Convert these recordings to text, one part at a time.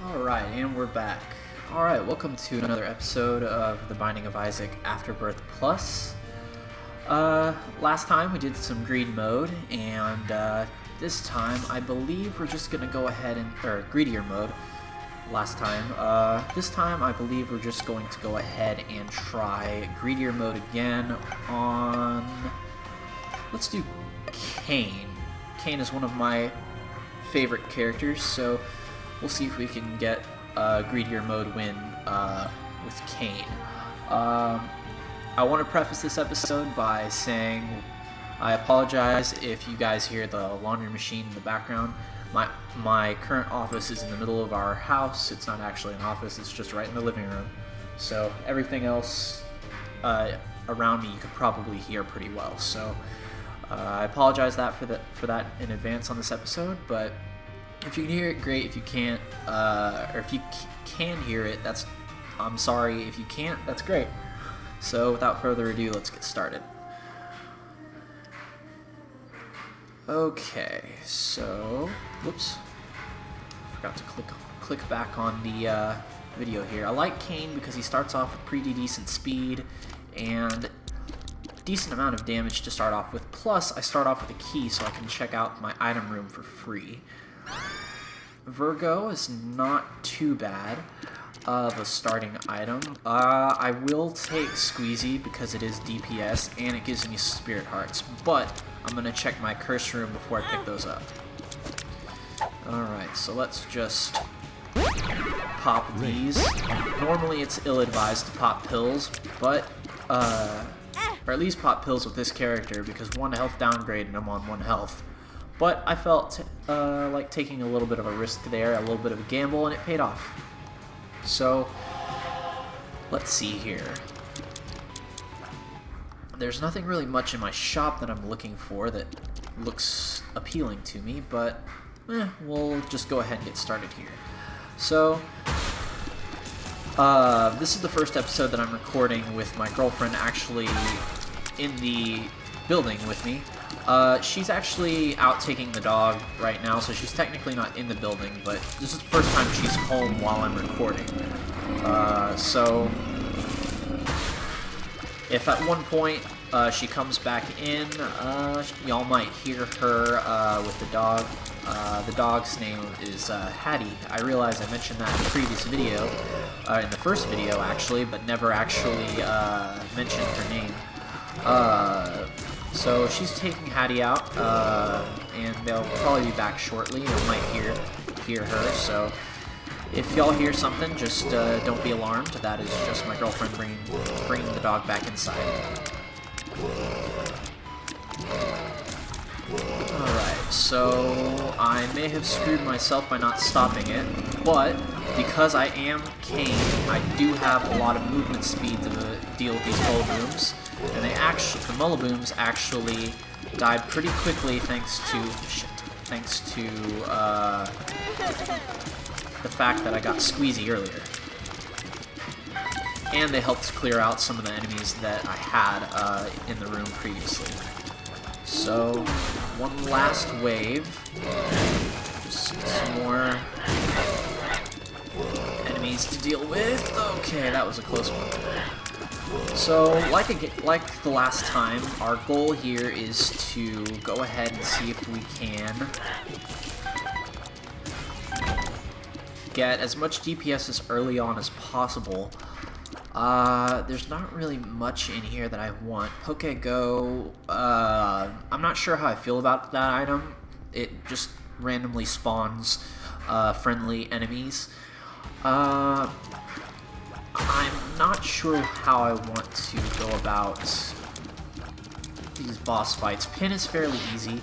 Alright, and we're back. Alright, welcome to another episode of The Binding of Isaac Afterbirth Plus. Last time we did some greed mode, and this time I believe we're just gonna go ahead and, or greedier mode last time. This time I believe we're just going to go ahead and try greedier mode again on, let's do Cain. Cain is one of my favorite characters, so we'll see if we can get a greedier mode win with Cain. I want to preface this episode by saying I apologize if you guys hear the laundry machine in the background. My current office is in the middle of our house. It's not actually an office, it's just right in the living room. So everything else around me you could probably hear pretty well. So I apologize for that in advance on this episode, but if you can hear it, great. If you can't, or if you can hear it, I'm sorry. If you can't, that's great. So without further ado, let's get started. Okay, so, whoops, forgot to click back on the video here. I like Cain because he starts off with pretty decent speed and decent amount of damage to start off with. Plus, I start off with a key so I can check out my item room for free. Virgo is not too bad of a starting item. I will take Squeezy because it is DPS and it gives me Spirit Hearts, but I'm going to check my curse room before I pick those up. Alright, so let's just pop these. Normally it's ill-advised to pop pills, but, or at least pop pills with this character because 1 health downgrade and I'm on 1 health. But I felt like taking a little bit of a risk there, a little bit of a gamble, and it paid off. So, let's see here. There's nothing really much in my shop that I'm looking for that looks appealing to me, but we'll just go ahead and get started here. So, this is the first episode that I'm recording with my girlfriend actually in the building with me. She's actually out taking the dog right now, so she's technically not in the building, but this is the first time she's home while I'm recording. So if at one point she comes back in, y'all might hear her with the dog. The dog's name is Hattie. I realize I mentioned that in the previous video, in the first video actually, but never actually mentioned her name. So she's taking Hattie out, and they'll probably be back shortly. You might hear her. So if y'all hear something, just don't be alarmed. That is just my girlfriend bringing the dog back inside. Alright, so I may have screwed myself by not stopping it, but because I am Cain, I do have a lot of movement speed to deal with these Mullabooms, and the Mullabooms actually died pretty quickly thanks to the fact that I got Squeezy earlier. And they helped clear out some of the enemies that I had in the room previously. So, one last wave. Just some more enemies to deal with. Okay, that was a close one. So, like the last time, our goal here is to go ahead and see if we can get as much DPS as early on as possible. There's not really much in here that I want. Poke-Go, I'm not sure how I feel about that item. It just randomly spawns friendly enemies. I'm not sure how I want to go about these boss fights. Pin is fairly easy,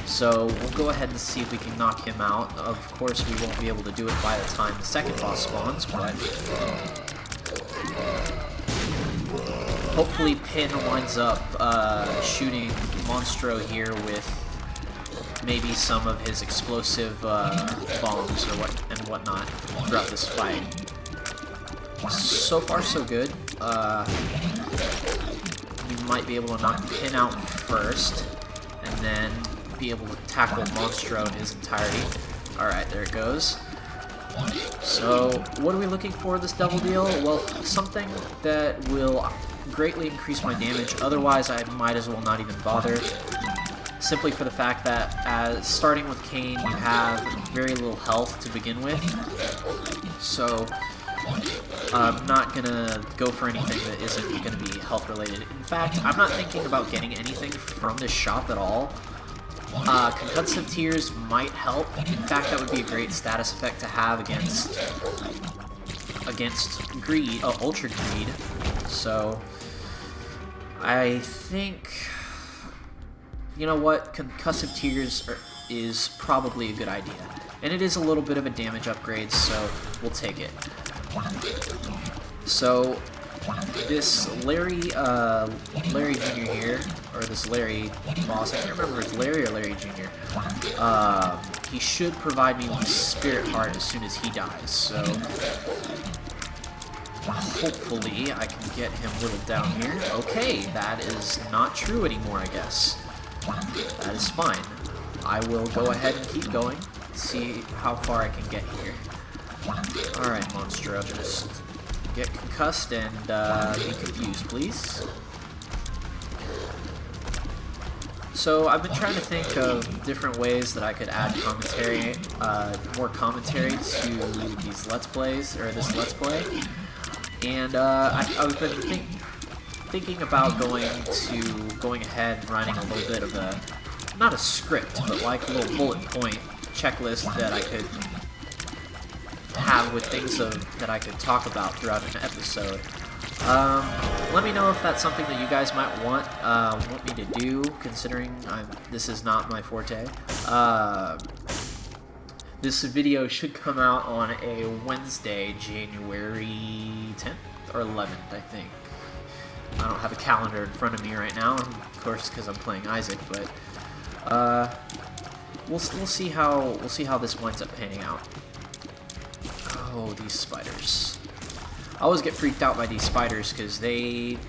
so we'll go ahead and see if we can knock him out. Of course, we won't be able to do it by the time the second boss spawns, but hopefully Pin winds up shooting Monstro here with maybe some of his explosive bombs or whatnot throughout this fight. So far, so good. We might be able to knock Pin out first, and then be able to tackle Monstro in his entirety. Alright, there it goes. So, what are we looking for this double deal? Well, something that will greatly increase my damage, otherwise I might as well not even bother. Simply for the fact that, as starting with Cain, you have very little health to begin with. So, I'm not gonna go for anything that isn't gonna be health related. In fact, I'm not thinking about getting anything from this shop at all. Concussive Tears might help. In fact, that would be a great status effect to have against Greed, Ultra Greed. So, I think, you know what, Concussive Tears is probably a good idea. And it is a little bit of a damage upgrade, so we'll take it. So, this Larry Jr. here, or this Larry boss, I can't remember if it's Larry or Larry Jr. He should provide me with a Spirit Heart as soon as he dies, so hopefully I can get him whittled down here. Okay, that is not true anymore, I guess. That is fine. I will go ahead and keep going, see how far I can get here. Alright, Monstro, just get concussed and be confused, please. So I've been trying to think of different ways that I could add commentary, more commentary to these Let's Plays, or this Let's Play. And I've been thinking about going ahead and writing a little bit of a, not a script, but like a little bullet point checklist that I could have with things that I could talk about throughout an episode. Let me know if that's something that you guys might want me to do, considering this is not my forte. This video should come out on a Wednesday, January 10th or 11th, I think. I don't have a calendar in front of me right now, of course, because I'm playing Isaac, but we'll see how this winds up panning out. Oh, these spiders. I always get freaked out by these spiders because they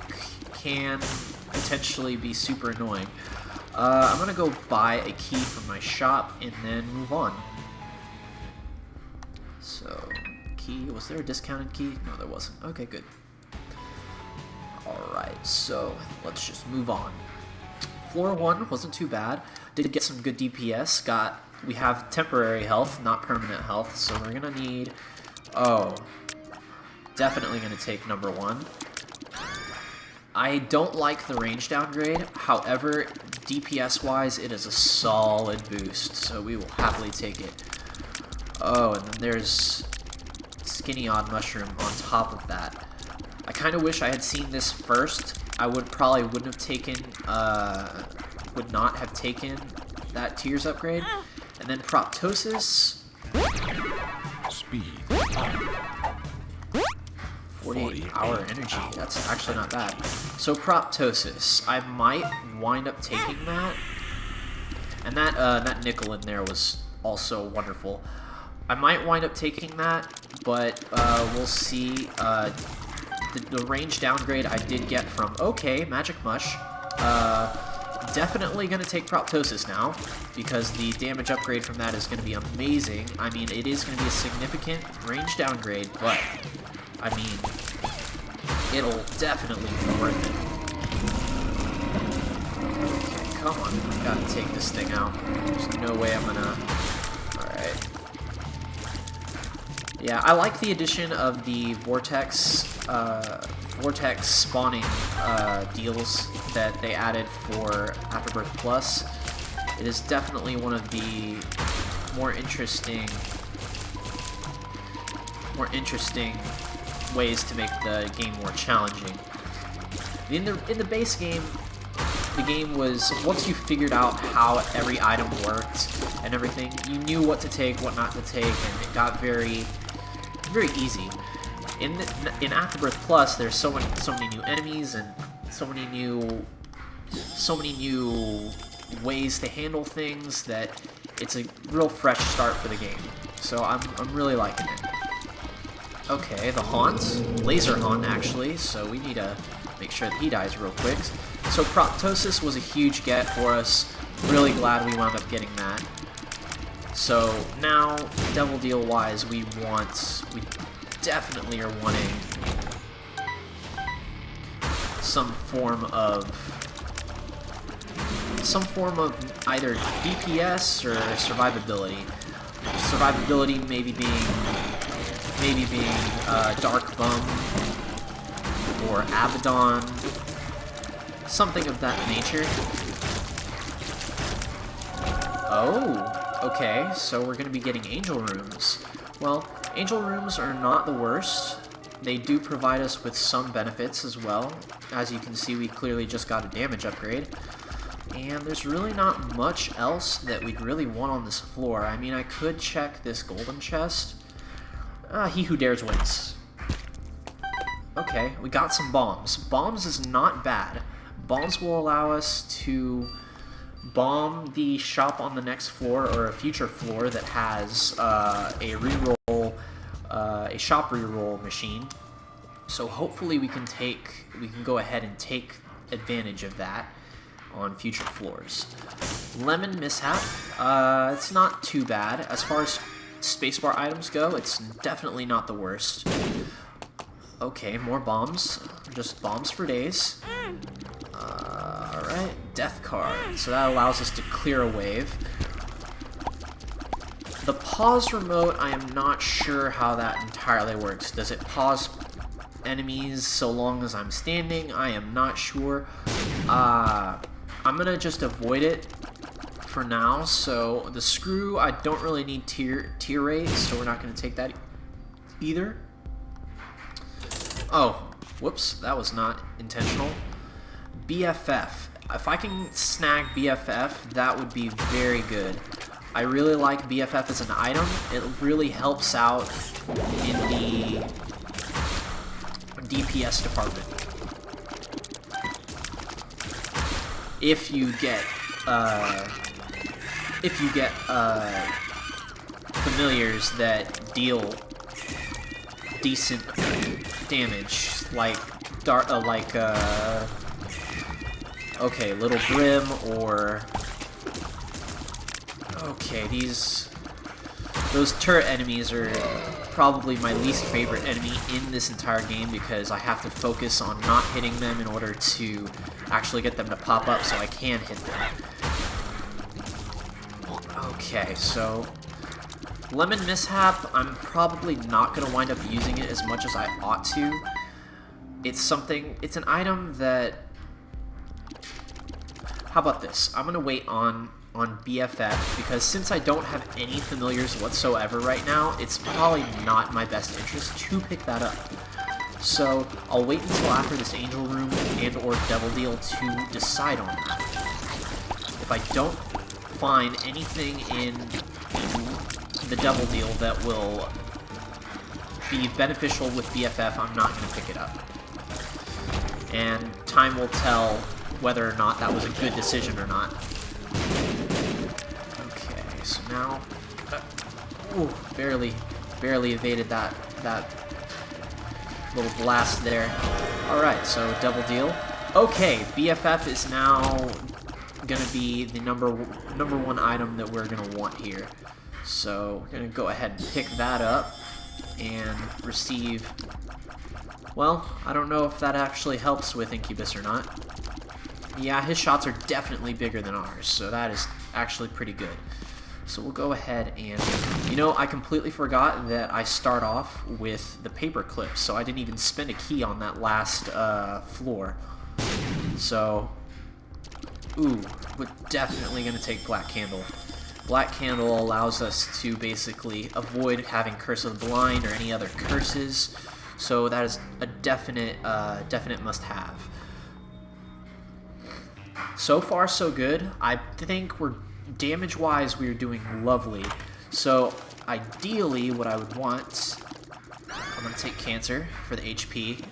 can potentially be super annoying. I'm gonna go buy a key from my shop and then move on. So, key, was there a discounted key? No, there wasn't. Okay, good. Alright, so let's just move on. Floor 1 wasn't too bad. Did get some good DPS. We have temporary health, not permanent health, so we're gonna need... Oh, definitely going to take number 1. I don't like the range downgrade, however, DPS-wise, it is a solid boost, so we will happily take it. Oh, and then there's Skinny Odd Mushroom on top of that. I kind of wish I had seen this first. I would not have taken that Tears upgrade. And then Proptosis. Speed. 48-hour energy. That's actually not bad. So Proptosis, I might wind up taking that. And that nickel in there was also wonderful. I might wind up taking that, but we'll see. The range downgrade I did get from Magic Mush. Definitely going to take Proptosis now, because the damage upgrade from that is going to be amazing. I mean, it is going to be a significant range downgrade, but, I mean, it'll definitely be worth it. Okay, come on. I gotta take this thing out. There's no way I'm gonna... Alright. Yeah, I like the addition of the Vortex spawning deals that they added for Afterbirth Plus. It is definitely one of the more interesting ways to make the game more challenging. In the base game, the game was, once you figured out how every item worked and everything, you knew what to take, what not to take, and it got very easy. In Afterbirth Plus, there's so many new enemies and so many new ways to handle things that it's a real fresh start for the game. So I'm really liking it. Okay, the Haunt, Laser Haunt actually, so we need to make sure that he dies real quick. So Proptosis was a huge get for us. Really glad we wound up getting that. So now, Devil Deal wise, we definitely are wanting some form of either DPS or survivability. Survivability maybe being Dark Bum or Abaddon, something of that nature. Oh, okay, so we're going to be getting Angel Rooms. Well, Angel Rooms are not the worst. They do provide us with some benefits as well. As you can see, we clearly just got a damage upgrade. And there's really not much else that we'd really want on this floor. I mean, I could check this golden chest. He who dares wins. Okay, we got some bombs. Bombs is not bad. Bombs will allow us to bomb the shop on the next floor or a future floor that has a shop reroll machine. So hopefully we can go ahead and take advantage of that on future floors. Lemon Mishap, it's not too bad. As far as spacebar items go, it's definitely not the worst. Okay, more bombs. Just bombs for days. Alright, Death Card. So that allows us to clear a wave. The pause remote, I am not sure how that entirely works. Does it pause enemies so long as I'm standing? I am not sure. I'm gonna just avoid it for now. So the screw, I don't really need tier rate, so we're not gonna take that either. Oh, whoops, that was not intentional. BFF. If I can snag BFF, that would be very good. I really like BFF as an item. It really helps out in the DPS department. If you get familiars that deal decent damage, like okay, Little Brim, or okay, those turret enemies are probably my least favorite enemy in this entire game because I have to focus on not hitting them in order to actually get them to pop up so I can hit them. Okay, so Lemon Mishap, I'm probably not going to wind up using it as much as I ought to. It's an item that... How about this? I'm going to wait on BFF, because since I don't have any familiars whatsoever right now, it's probably not my best interest to pick that up. So I'll wait until after this Angel Room and or Devil Deal to decide on that. If I don't find anything in the Devil Deal that will be beneficial with BFF, I'm not going to pick it up. And time will tell whether or not that was a good decision or not. Okay, so now... ooh, barely evaded that little blast there. Alright, so Devil Deal. Okay, BFF is now gonna be the number one item that we're gonna want here. So we're gonna go ahead and pick that up and receive... Well, I don't know if that actually helps with Incubus or not. Yeah, his shots are definitely bigger than ours, so that is actually pretty good. So we'll go ahead and... You know, I completely forgot that I start off with the paper clip, so I didn't even spend a key on that last floor. So... ooh, we're definitely going to take Black Candle. Black Candle allows us to basically avoid having Curse of the Blind or any other curses, so that is a definite must-have. So far, so good. I think we're damage-wise, we're doing lovely. So ideally, what I would want, I'm gonna take Cancer for the HP.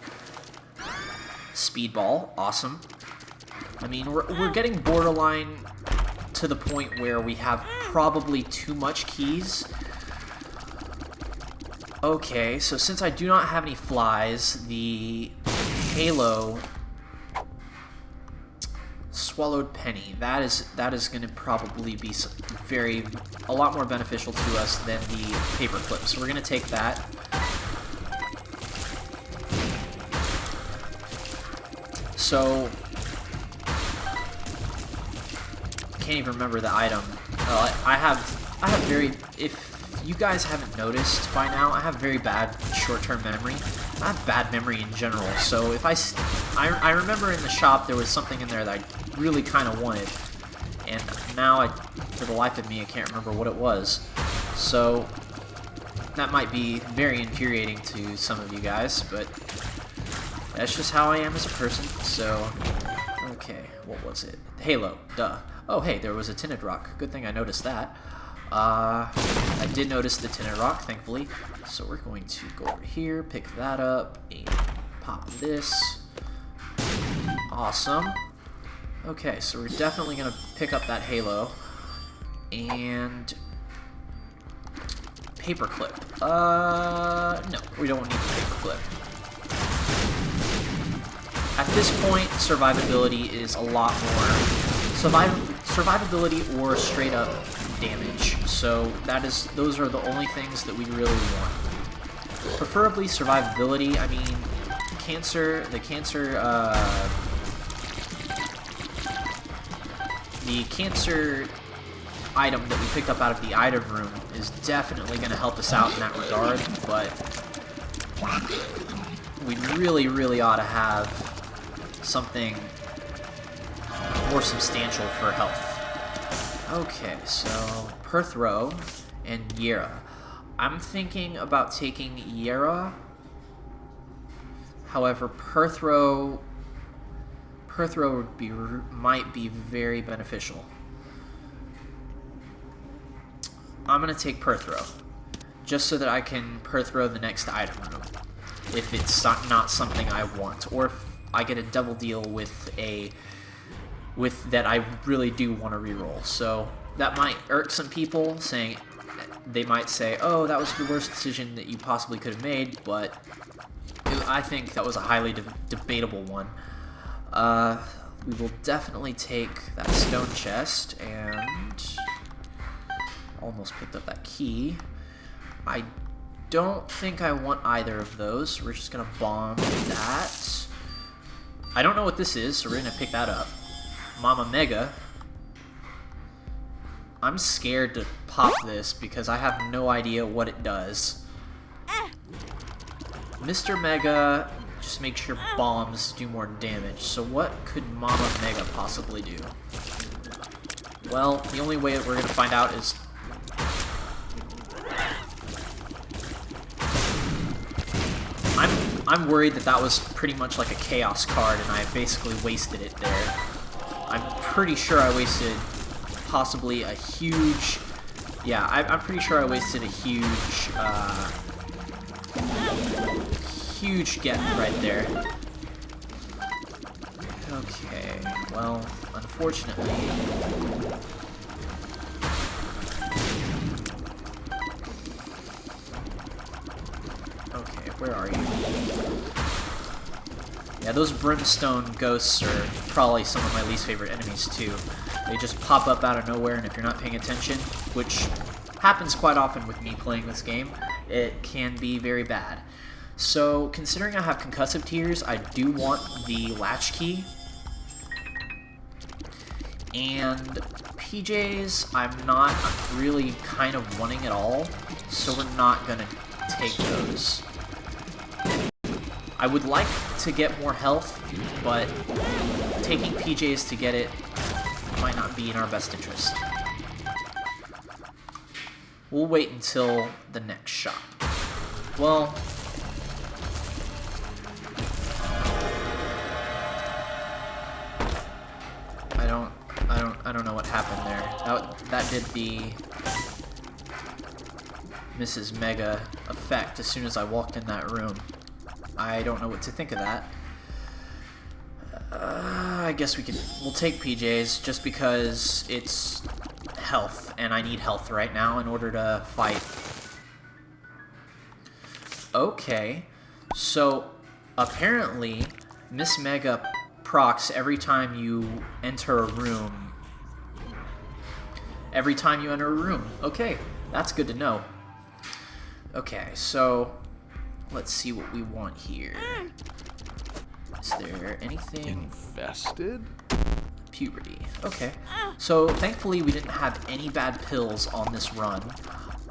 Speedball, awesome. I mean, we're getting borderline to the point where we have probably too much keys. Okay, so since I do not have any flies, the Halo swallowed penny. That is going to probably be a lot more beneficial to us than the paper clip. So we're going to take that. So can't even remember the item. I have very, if you guys haven't noticed by now, I have very bad short-term memory. I have bad memory in general, so if I remember in the shop there was something in there that I really kind of wanted, and now for the life of me, I can't remember what it was. So that might be very infuriating to some of you guys, but that's just how I am as a person. So, okay, what was it? Halo, duh. Oh, hey, there was a tinted rock. Good thing I noticed that. I did notice the tinted rock, thankfully. So we're going to go over here, pick that up, and pop this. Awesome. Okay, so we're definitely going to pick up that halo. And paperclip. No, we don't need the paperclip. At this point, survivability is a lot more survivability or straight up damage. So those are the only things that we really want. Preferably survivability. I mean, the cancer item that we picked up out of the item room is definitely going to help us out in that regard, but we really, really ought to have something more substantial for health. Okay, so Perthrow and Yera. I'm thinking about taking Yera. However, Perthrow might be very beneficial. I'm gonna take Perthrow, just so that I can Perthrow the next item room, if it's not something I want, or if I get a double deal with that I really do want to reroll. So that might irk some people, they might say, oh, that was the worst decision that you possibly could have made, but I think that was a highly debatable one. We will definitely take that stone chest, and almost picked up that key. I don't think I want either of those. We're just gonna bomb that. I don't know what this is, so we're gonna pick that up. Mama Mega. I'm scared to pop this because I have no idea what it does. Mr. Mega just makes your bombs do more damage. So what could Mama Mega possibly do? Well, the only way that we're going to find out is... I'm worried that was pretty much like a chaos card and I basically wasted it there. I'm pretty sure I wasted possibly a huge... Yeah, I'm pretty sure I wasted a huge get right there. Okay, well, unfortunately... Okay, where are you? Yeah, those brimstone ghosts are probably some of my least favorite enemies too. They just pop up out of nowhere, and if you're not paying attention, which happens quite often with me playing this game, it can be very bad. So, considering I have concussive tears, I do want the latchkey. And PJs, I'm not really kind of wanting at all, so we're not gonna take those. I would like to get more health, but taking PJs to get it might not be in our best interest. We'll wait until the next shop. Well, I don't know what happened there. That did the Mrs. Mega effect as soon as I walked in that room. I don't know what to think of that. I guess we'll take PJs just because it's health, and I need health right now in order to fight. Okay, so apparently Miss Mega procs every time you enter a room. Every time you enter a room. Okay, that's good to know. Okay, so let's see what we want here. Is there anything? Infested? Puberty. Okay. So thankfully we didn't have any bad pills on this run.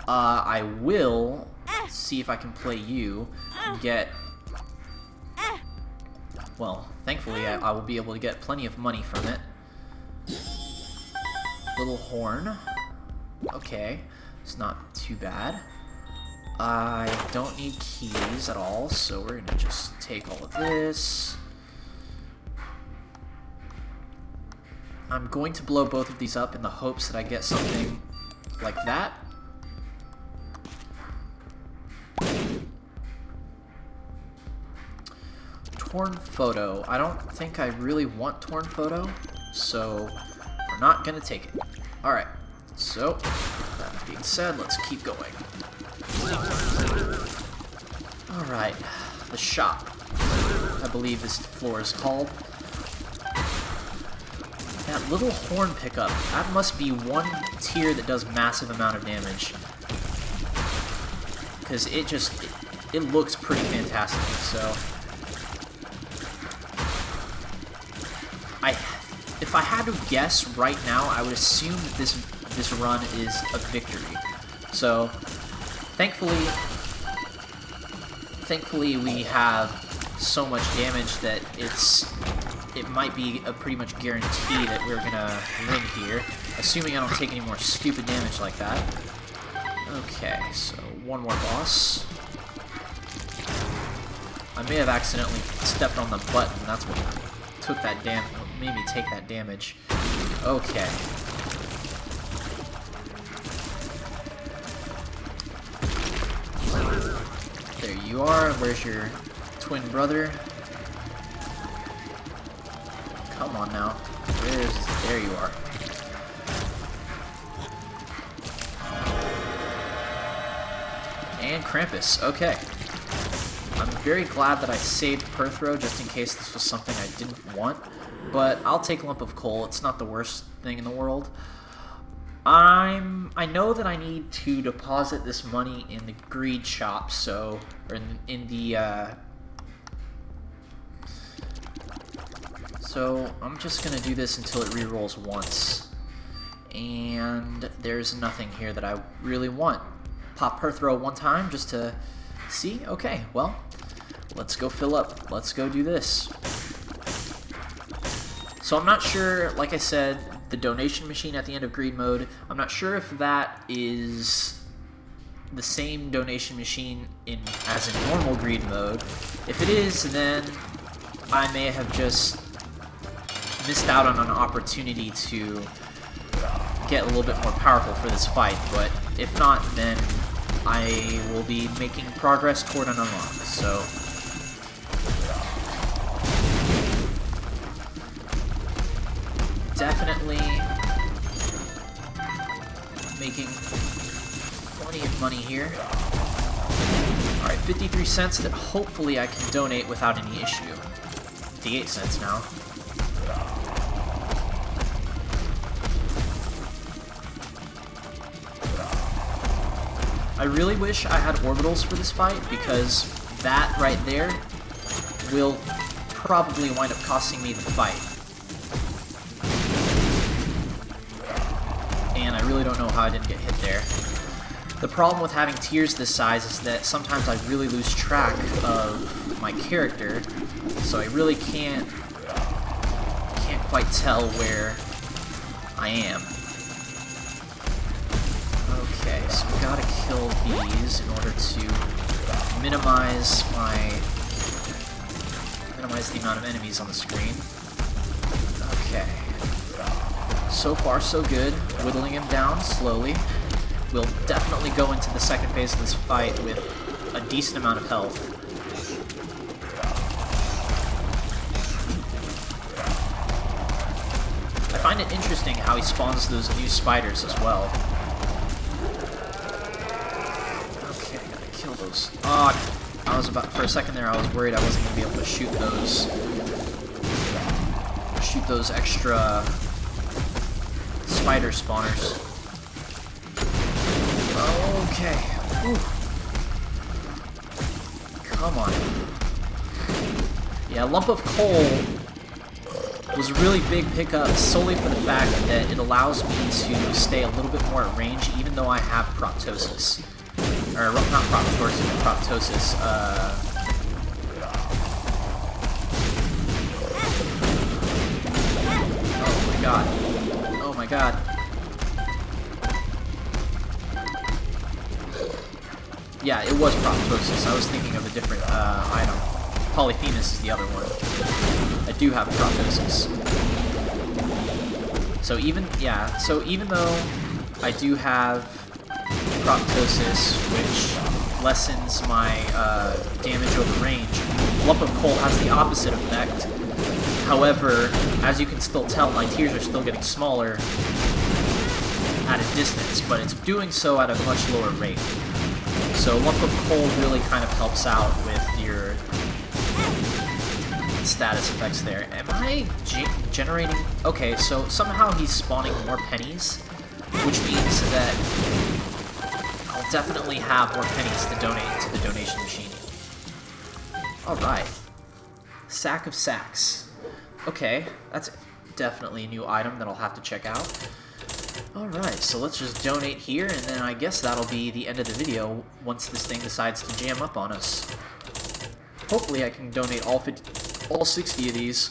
I will see if I can play you and get... Well, thankfully I will be able to get plenty of money from it. Little horn. Okay. It's not too bad. I don't need keys at all, so we're gonna just take all of this. I'm going to blow both of these up in the hopes that I get something like that. Torn photo. I don't think I really want torn photo, so we're not gonna take it. Alright, so that being said, let's keep going. Alright, the shop, I believe this floor is called. That little horn pickup, that must be one tier that does massive amount of damage. Because it looks pretty fantastic, so... If I had to guess right now, I would assume that this run is a victory. So, thankfully we have so much damage that it might be a pretty much guarantee that we're gonna win here, assuming I don't take any more stupid damage like that. Okay, so one more boss. I may have accidentally stepped on the button. That's what took that made me take that damage. Okay. There you are. Where's your twin brother? Come on now. There you are. And Krampus. Okay. I'm very glad that I saved Perthrow just in case this was something I didn't want. But I'll take a lump of coal. It's not the worst thing in the world. I know that I need to deposit this money in the greed shop, so so I'm just gonna do this until it rerolls once. And there's nothing here that I really want. Pop Perthrow one time just to see. Okay, well, let's go fill up. Let's go do this. So I'm not sure, like I said, the donation machine at the end of greed mode, I'm not sure if that is the same donation machine as in normal greed mode. If it is, then I may have just missed out on an opportunity to get a little bit more powerful for this fight, but if not, then I will be making progress toward an unlock, so... Definitely making plenty of money here. Alright, 53 cents that hopefully I can donate without any issue. 58 cents now. I really wish I had orbitals for this fight, because that right there will probably wind up costing me the fight. And I really don't know how I didn't get hit there. The problem with having tiers this size is that sometimes I really lose track of my character, so I really can't quite tell where I am. Okay, so we gotta kill these in order to minimize the amount of enemies on the screen. Okay. So far, so good. Whittling him down slowly. We'll definitely go into the second phase of this fight with a decent amount of health. I find it interesting how he spawns those new spiders as well. Okay, gotta kill those. Oh, for a second there I was worried I wasn't gonna be able to shoot those. shoot those extra spider spawners. Okay. Whew. Come on. Yeah, lump of coal was a really big pickup solely for the fact that it allows me to stay a little bit more at range even though I have proptosis. Or not proptosis, but proptosis. Oh my god. Oh my god. Yeah, it was proptosis. I was thinking of a different item. Polyphemus is the other one. I do have proptosis. So even though I do have proptosis, which lessens my damage over range, lump of coal has the opposite effect. However, as you can still tell, my tears are still getting smaller at a distance, but it's doing so at a much lower rate. So lump of coal really kind of helps out with your status effects there. Am I generating... Okay, so somehow he's spawning more pennies, which means that I'll definitely have more pennies to donate to the donation machine. Alright. Sack of sacks. Okay, that's definitely a new item that I'll have to check out. Alright, so let's just donate here, and then I guess that'll be the end of the video once this thing decides to jam up on us. Hopefully I can donate all 60 of these.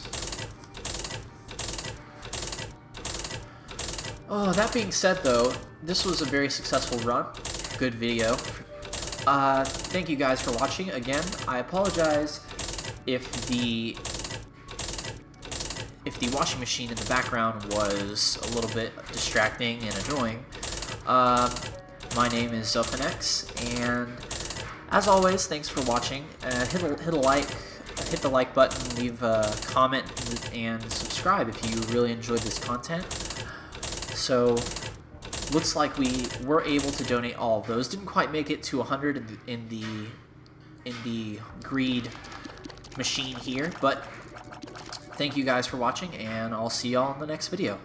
Oh, that being said though, this was a very successful run. Good video. Thank you guys for watching. Again, I apologize if the washing machine in the background was a little bit distracting and annoying. My name is Zelphinex, and as always, thanks for watching. Hit a like, hit the like button, leave a comment, and subscribe if you really enjoyed this content. So, looks like we were able to donate all of those. Didn't quite make it to 100 in the greed machine here, but thank you guys for watching, and I'll see y'all in the next video.